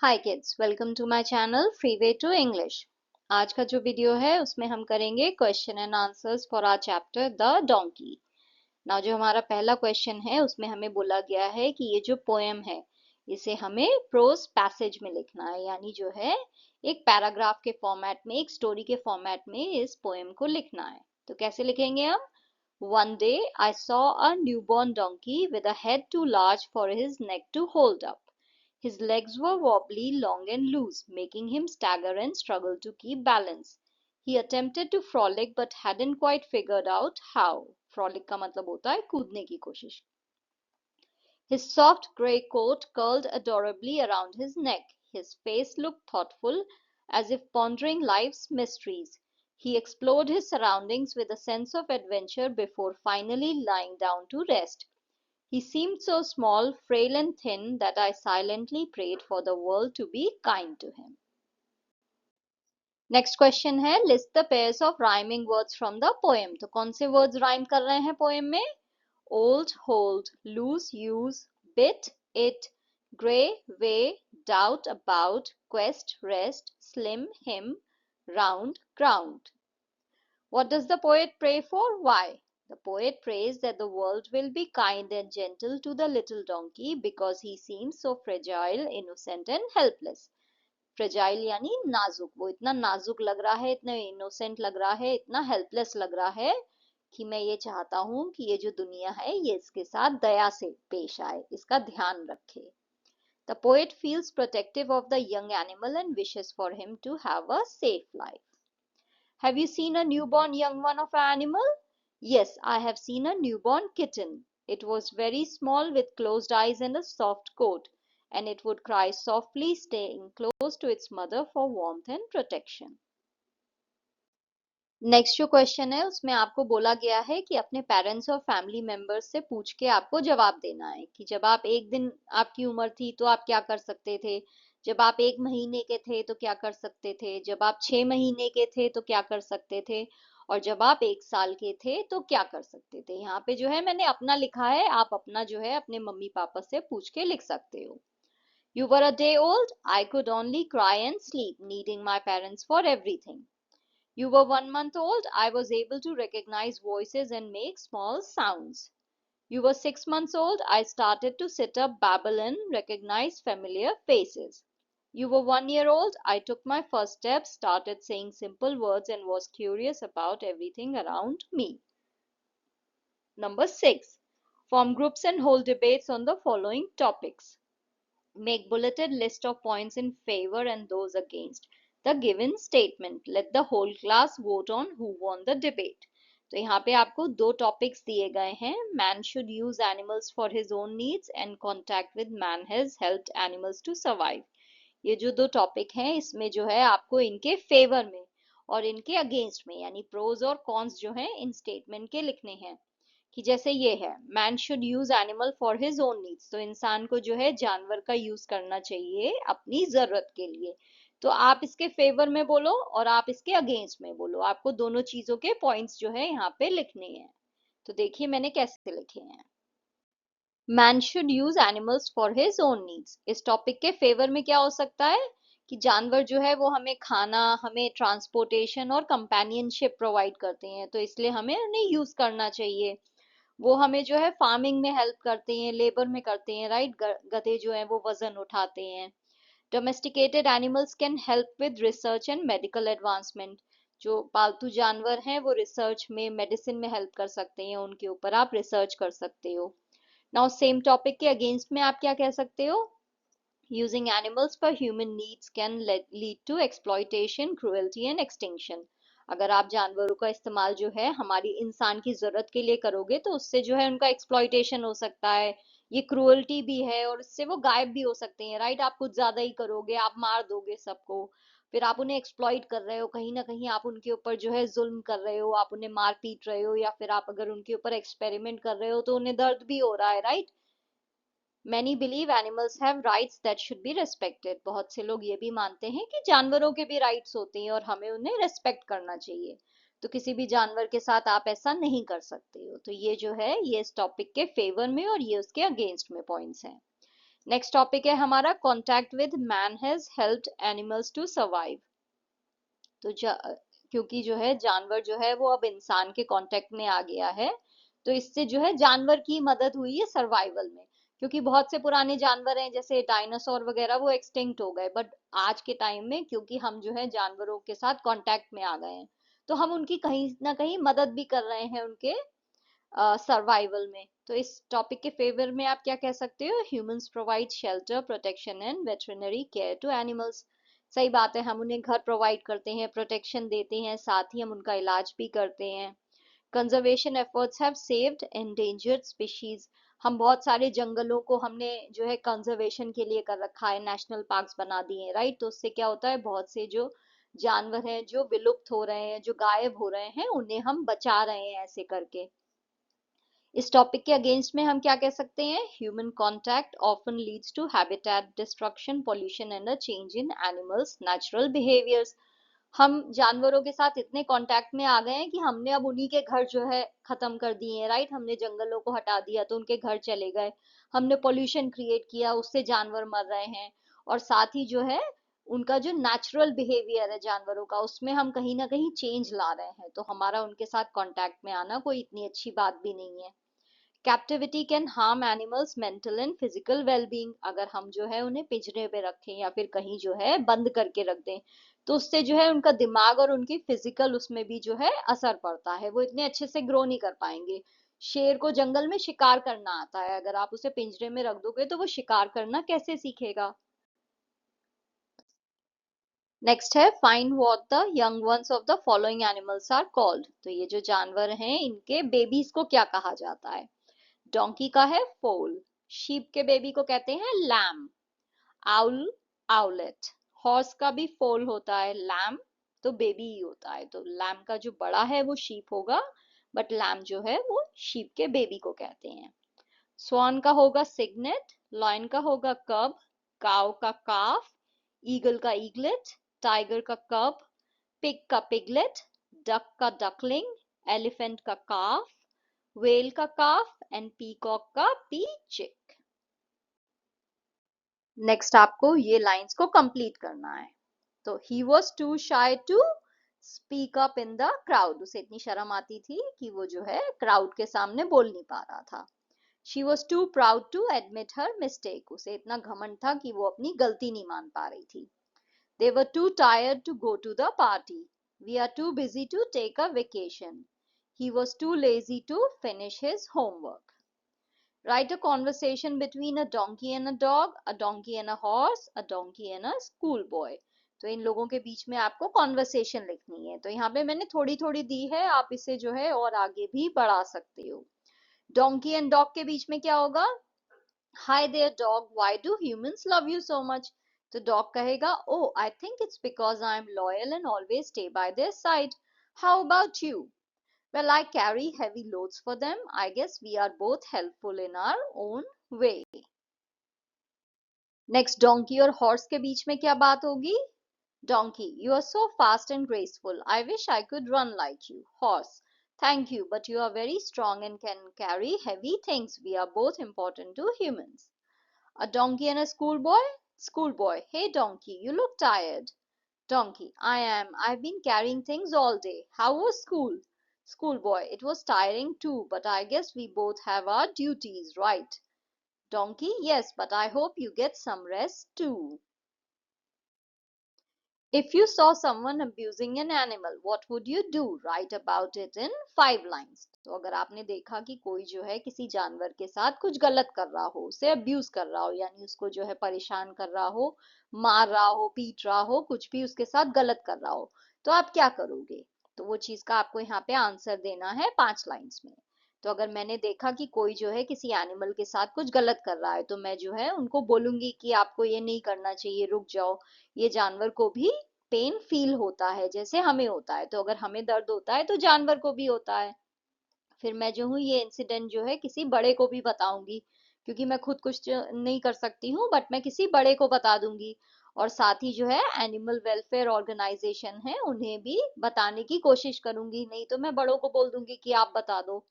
Hi kids, welcome to my channel free way to English. आज का जो video है उसमें हम करेंगे question and answers for our chapter the donkey. ना जो हमारा पहला क्वेश्चन है उसमें हमें बोला गया है कि ये जो पोएम है इसे हमें प्रोज पैसेज में लिखना है, यानी जो है एक पैराग्राफ के फॉर्मेट में, एक स्टोरी के फॉर्मेट में इस पोएम को लिखना है। तो कैसे लिखेंगे हम? One day I saw a newborn donkey with a head too large for his neck to hold up. His legs were wobbly, long and loose, making him stagger and struggle to keep balance. He attempted to frolic but hadn't quite figured out how. Frolic का मतलब होता है कूदने की कोशिश। His soft grey coat curled adorably around his neck. His face looked thoughtful, as if pondering life's mysteries. He explored his surroundings with a sense of adventure before finally lying down to rest. He seemed so small, frail and thin that I silently prayed for the world to be kind to him. Next question है, list the pairs of rhyming words from the poem. तो कौन से words rhyme कर रहे हैं poem में? Old, hold, loose, use, bit, it, grey, way, doubt, about, quest, rest, slim, him, round, ground. What does the poet pray for? Why? The poet prays that the world will be kind and gentle to the little donkey because he seems so fragile, innocent and helpless. Fragile यानी नाजुक, वो इतना नाजुक लग रहा है, इतना innocent लग रहा है, इतना हेल्पलेस लग रहा है कि मैं ये चाहता हूँ कि ये जो दुनिया है ये इसके साथ दया से पेश आए, इसका ध्यान रखे। The poet feels protective of the young animal and wishes for him to have a safe life. Have you seen a newborn young one of an animal? Yes, I have seen a newborn kitten. It was very small with closed eyes and a soft coat, and it would cry softly, staying close to its mother for warmth and protection. Next जो question है उसमें आपको बोला गया है कि अपने parents और फैमिली मेंबर्स से पूछ के आपको जवाब देना है कि जब आप एक दिन आपकी उम्र थी तो आप क्या कर सकते थे, जब आप एक महीने के थे तो क्या कर सकते थे, जब आप 6 महीने के थे तो क्या कर सकते थे, और जब आप 1 साल के थे तो क्या कर सकते थे। यहाँ पे जो है मैंने अपना लिखा है, आप अपना जो है अपने मम्मी पापा से पूछ के लिख सकते हो। You were a day old. I could only cry and sleep, needing my parents for everything. You were 1 month old. I was able to recognize voices and make small sounds. You were 6 months old. I started to sit up, babble, and recognize familiar faces. You were 1 year old. I took my first steps, started saying simple words, and was curious about everything around me. Number 6. Form groups and hold debates on the following topics. Make bulleted list of points in favor and those against the given statement. Let the whole class vote on who won the debate. तो यहाँ पे आपको 2 topics दिए गए हैं। Man should use animals for his own needs and contact with man has helped animals to survive. ये जो 2 topic हैं इसमें जो है आपको इनके फेवर में और इनके अगेंस्ट में, यानी प्रोज और कॉन्स जो हैं इन स्टेटमेंट के लिखने हैं। कि जैसे ये है, man should use animal for his own needs, तो इंसान को जो है जानवर का यूज करना चाहिए अपनी जरूरत के लिए। तो आप इसके फेवर में बोलो और आप इसके अगेंस्ट में बोलो, आपको दोनों चीजों के पॉइंट्स जो है यहाँ पे लिखने हैं। तो देखिए मैंने कैसे लिखे हैं। Man should use animals for his own needs, इस टॉपिक के फेवर में क्या हो सकता है कि जानवर जो है वो हमें खाना, हमें ट्रांसपोर्टेशन और कंपेनियनशिप प्रोवाइड करते हैं, तो इसलिए हमें उन्हें यूज करना चाहिए। वो हमें जो है फार्मिंग में हेल्प करते हैं, लेबर में करते हैं, राइट। गधे जो हैं वो वजन उठाते हैं। Domesticated animals can help with research and medical advancement, जो पालतू जानवर हैं वो रिसर्च में, मेडिसिन में हेल्प कर सकते हैं, उनके ऊपर आप रिसर्च कर सकते हो। नाउ सेम टॉपिक के अगेंस्ट में आप क्या कह सकते हो? Using animals for human needs can lead to exploitation, cruelty and extinction. अगर आप जानवरों का इस्तेमाल जो है हमारी इंसान की जरूरत के लिए करोगे तो उससे जो है उनका एक्सप्लॉयटेशन हो सकता है, ये क्रूअल्टी भी है, और इससे वो गायब भी हो सकते हैं, राइट। आप कुछ ज्यादा ही करोगे, आप मार दोगे सबको, फिर आप उन्हें एक्सप्लॉइट कर रहे हो, कहीं ना कहीं आप उनके ऊपर जो है जुल्म कर रहे हो, आप उन्हें मार पीट रहे हो, या फिर आप अगर उनके ऊपर एक्सपेरिमेंट कर रहे हो तो उन्हें दर्द भी हो रहा है, right. Many believe animals have rights that should be respected. बहुत से लोग ये भी मानते हैं कि जानवरों के भी राइट्स होते हैं और हमें उन्हें रेस्पेक्ट करना चाहिए। तो किसी भी जानवर के साथ आप ऐसा नहीं कर सकते हो। तो ये जो है ये इस टॉपिक के फेवर में और ये उसके अगेंस्ट में पॉइंट्स हैं। नेक्स्ट टॉपिक है हमारा contact with man has helped animals to survive. तो क्योंकि जो है जानवर जो है वो अब इंसान के कांटेक्ट में आ गया है, तो इससे जो है जानवर की मदद हुई है सर्वाइवल में। क्योंकि बहुत से पुराने जानवर हैं जैसे डायनासोर वगैरह वो एक्सटिंक्ट हो गए, बट आज के टाइम में क्योंकि हम जो है जानवरों के साथ कांटेक्ट में आ गए हैं, तो हम उनकी कहीं ना कहीं मदद भी कर रहे हैं उनके सर्वाइवल में। तो इस टॉपिक के फेवर में आप क्या कह सकते हो, humans provide shelter protection and veterinary care to animals. सही बात है, हम उन्हें घर प्रोवाइड करते हैं, प्रोटेक्शन देते हैं, साथ ही हम उनका इलाज भी करते हैं। Conservation efforts have saved endangered species. हम बहुत सारे जंगलों को हमने जो है कंजर्वेशन के लिए कर रखा है, नेशनल पार्क्स बना दिए हैं, राइट। तो उससे क्या होता है, बहुत से जो जानवर हैं जो विलुप्त हो रहे हैं, जो गायब हो रहे हैं, उन्हें हम बचा रहे हैं ऐसे करके। इस टॉपिक के अगेंस्ट में हम क्या कह सकते हैं, human contact often leads to habitat destruction, pollution and a change in animals natural behaviours. हम जानवरों के साथ इतने कांटेक्ट में आ गए हैं कि हमने अब उन्हीं के घर जो है खत्म कर दिए हैं, राइट। हमने जंगलों को हटा दिया तो उनके घर चले गए, हमने पोल्यूशन क्रिएट किया, उससे जानवर मर रहे हैं। और साथ ही जो है उनका जो नेचुरल बिहेवियर है जानवरों का, उसमें हम कहीं ना कहीं चेंज ला रहे हैं, तो हमारा उनके साथ कांटेक्ट में आना कोई इतनी अच्छी बात भी नहीं है। Captivity can harm animals mental and physical wellbeing. अगर हम जो है उन्हें पिंजरे पे रखें या फिर कहीं जो है बंद करके रख दें, तो उससे जो है उनका दिमाग और उनकी फिजिकल उसमें भी जो है असर पड़ता है, वो इतने अच्छे से ग्रो नहीं कर पाएंगे। शेर को जंगल में शिकार करना आता है, अगर आप उसे पिंजरे में रख दोगे तो वो शिकार करना कैसे सीखेगा। नेक्स्ट है find what the young ones of the following animals are called. तो ये जो जानवर हैं इनके बेबीज को क्या कहा जाता है। डोंकी का है फोल, शीप के बेबी को कहते हैं लैम, आउल आउलेट, हॉर्स का भी फोल होता है, लैम तो बेबी ही होता है, तो लैम का जो बड़ा है वो शीप होगा, बट लैम जो है वो शीप के बेबी को कहते हैं। स्वान का होगा सिग्नेट, लॉयन का होगा कब, काउ का काफ, ईगल का ईगलेट, टाइगर का कब, पिग का पिगलेट, डक का डकलिंग, एलिफेंट का काफ, व्हेल का काफ एंड पीकॉक का पीचिक। नेक्स्ट आपको ये लाइंस को कंप्लीट करना है। तो he was too shy to speak up in the crowd, उसे इतनी शर्म आती थी कि वो जो है क्राउड के सामने बोल नहीं पा रहा था। She was too proud to admit her mistake, उसे इतना घमंड था कि वो अपनी गलती नहीं मान पा रही थी। They were too tired to go to the party, we are too busy to take a vacation, he was too lazy to finish his homework. Write a conversation between a donkey and a dog, a donkey and a horse, a donkey and a schoolboy. तो इन लोगों के बीच में आपको conversation लिखनी है, तो यहाँ पे मैंने थोड़ी थोड़ी दी है, आप इसे जो है और आगे भी बढ़ा सकते हो। डोंकी एंड डॉग के बीच में क्या होगा, hi there dog, why do humans love you so much. तो डॉग कहेगा, oh I think it's because I am loyal and always stay by their side, how about you. Well, I carry heavy loads for them. I guess we are both helpful in our own way. Next, donkey और horse के बीच में क्या बात होगी? Donkey, you are so fast and graceful. I wish I could run like you. Horse, thank you, but you are very strong and can carry heavy things. We are both important to humans. A donkey and a schoolboy? Schoolboy, hey donkey, you look tired. Donkey, I am. I've been carrying things all day. How was school? Schoolboy, it was tiring too, but I guess we both have our duties, right? Donkey, yes, but I hope you get some rest too. If you saw someone abusing an animal, what would you do? Write about it in 5 lines. तो अगर आपने देखा कि कोई जो है किसी जानवर के साथ कुछ गलत कर रहा हो, उसे अब्यूज कर रहा हो, यानी उसको जो है परेशान कर रहा हो, मार रहा हो, पीट रहा हो, कुछ भी उसके साथ गलत कर रहा हो, तो आप क्या करोगे। तो वो चीज का आपको यहाँ पे आंसर देना है 5 लाइन्स में। तो अगर मैंने देखा कि कोई जो है किसी एनिमल के साथ कुछ गलत कर रहा है, तो मैं जो है उनको बोलूंगी कि आपको ये नहीं करना चाहिए, रुक जाओ, ये जानवर को भी पेन फील होता है जैसे हमें होता है, तो अगर हमें दर्द होता है तो जानवर को भी होता है। फिर मैं जो हूँ ये इंसिडेंट जो है किसी बड़े को भी बताऊंगी, क्योंकि मैं खुद कुछ नहीं कर सकती हूँ, बट मैं किसी बड़े को बता दूंगी। और साथ ही जो है एनिमल वेलफेयर ऑर्गेनाइजेशन है उन्हें भी बताने की कोशिश करूंगी, नहीं तो मैं बड़ों को बोल दूंगी कि आप बता दो।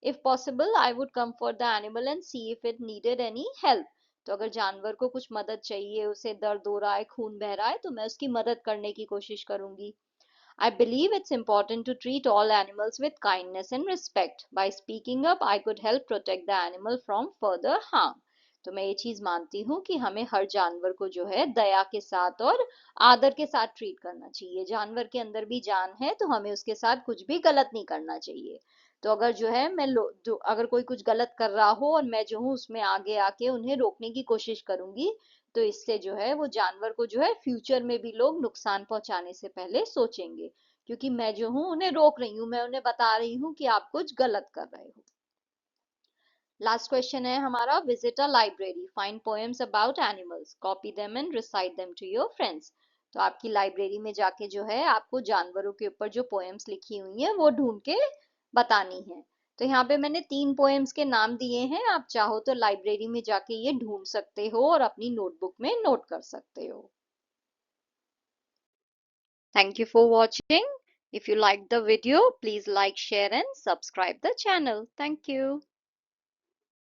If possible I would comfort the animal and see if it needed any help. तो अगर जानवर को कुछ मदद चाहिए, उसे दर्द हो रहा है, खून बह रहा है, तो मैं उसकी मदद करने की कोशिश करूंगी। I believe it's important to treat all animals with kindness and respect. By speaking up, I could help protect the animal from further harm. तो मैं ये चीज मानती हूँ कि हमें हर जानवर को जो है दया के साथ और आदर के साथ ट्रीट करना चाहिए। जानवर के अंदर भी जान है, तो हमें उसके साथ कुछ भी गलत नहीं करना चाहिए। तो अगर जो है अगर कोई कुछ गलत कर रहा हो और मैं जो हूँ उसमें आगे आके उन्हें रोकने की कोशिश करूंगी, तो इससे जो है वो जानवर को जो है फ्यूचर में भी लोग नुकसान पहुंचाने से पहले सोचेंगे, क्योंकि मैं जो हूँ उन्हें रोक रही हूँ, मैं उन्हें बता रही हूँ कि आप कुछ गलत कर रहे हो। लास्ट क्वेश्चन है हमारा, visit a library, find poems about animals, copy them and recite them to your friends. तो आपकी लाइब्रेरी में जाके जो है आपको जानवरों के ऊपर जो पोएम्स लिखी हुई हैं वो ढूंढ के बतानी है। तो यहाँ पे मैंने 3 पोएम्स के नाम दिए हैं, आप चाहो तो लाइब्रेरी में जाके ये ढूंढ सकते हो और अपनी नोटबुक में नोट कर सकते हो। Thank you for watching. If you liked the video, please like, share and subscribe the channel. Thank you.